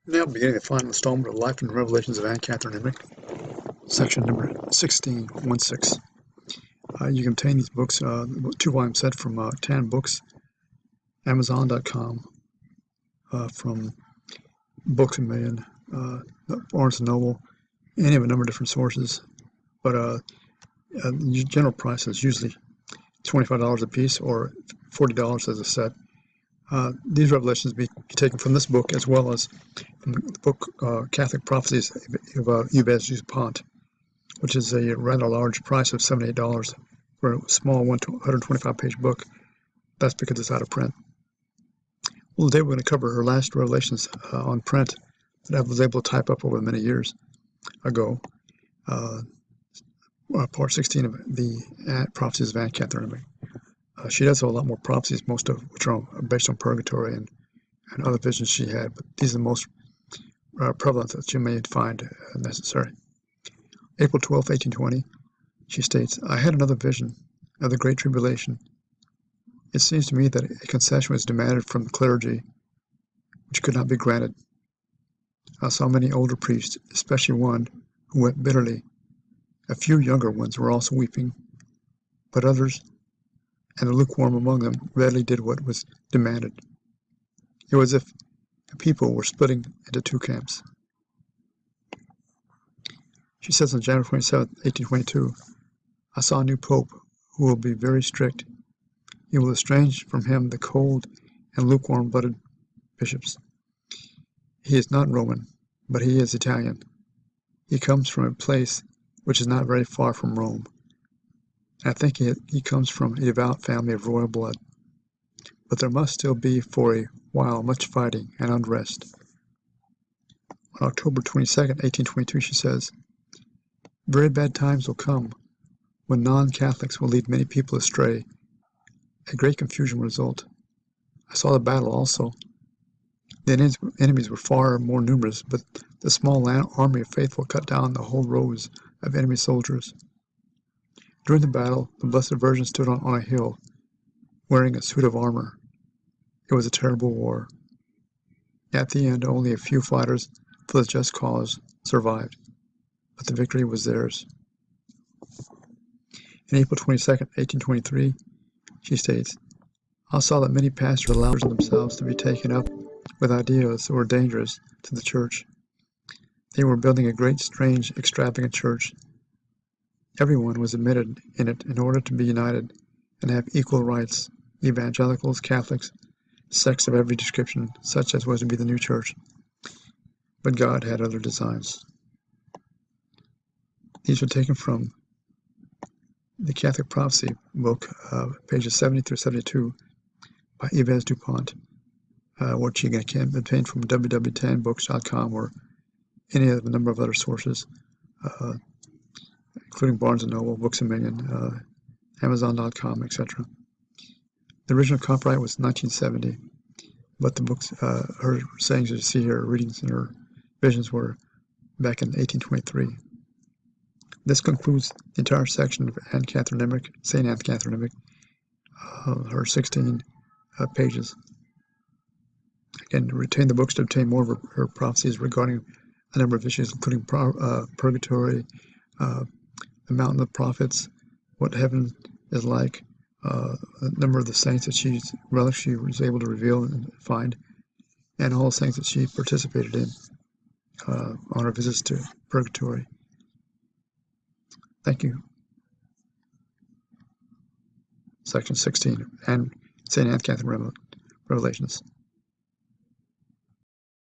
Now beginning the final installment of Life and Revelations of Anne Catherine Emmerich, section number 1616. You can obtain these books, two-volume set from Tan Books, Amazon.com, from Books A Million, Barnes & Noble, any of a number of different sources. But the general price is usually $25 a piece or $40 as a set. These revelations be taken from this book as well as from the book Catholic Prophecies of Yves Dupont, which is a rather large price of $78 for a small 125-page book. That's because it's out of print. Well, today we're going to cover her last revelations on print that I was able to type up over many years ago. Part 16 of the Prophecies of Anne Catherine Emmerich. She does have a lot more prophecies, most of which are based on purgatory and other visions she had, but these are the most prevalent that you may find necessary. April 12, 1820, she states, "I had another vision of the Great Tribulation. It seems to me that a concession was demanded from the clergy, which could not be granted. I saw many older priests, especially one who wept bitterly. A few younger ones were also weeping, but others, and the lukewarm among them, readily did what was demanded. It was as if the people were splitting into two camps." She says on January 27, 1822, "I saw a new pope who will be very strict. He will estrange from him the cold and lukewarm-blooded bishops. He is not Roman, but he is Italian. He comes from a place which is not very far from Rome. I think he comes from a devout family of royal blood. But there must still be for a while much fighting and unrest." On October 22, 1822, she says, "Very bad times will come when non-Catholics will lead many people astray. A great confusion will result. I saw the battle also. The enemies were far more numerous, but the small army of faithful cut down the whole rows of enemy soldiers. During the battle, the Blessed Virgin stood on a hill, wearing a suit of armor. It was a terrible war. At the end, only a few fighters for the just cause survived, but the victory was theirs." On April 22, 1823, she states, "I saw that many pastors allowed themselves to be taken up with ideas that were dangerous to the church. They were building a great, strange, extravagant church. Everyone was admitted in it in order to be united and have equal rights, evangelicals, Catholics, sects of every description, such as was to be the new church. But God had other designs." These were taken from the Catholic Prophecy book, pages 70 through 72, by Yves Dupont, which you can obtain from www.tanbooks.com or any of a number of other sources, including Barnes & Noble, Books A Million, Amazon.com, etc. The original copyright was 1970, but the books, her sayings that you see here, readings and her visions were back in 1823. This concludes the entire section of Anne Catherine Emmerich, Saint Anne Catherine Emmerich, her 16 pages. Again, retain the books to obtain more of her prophecies regarding a number of issues, including purgatory, the mountain of prophets, what heaven is like, a number of the saints that relics she was able to reveal and find, and all the things that she participated in on her visits to purgatory. Thank you. Section 16, and Saint Anne Catherine Revelations.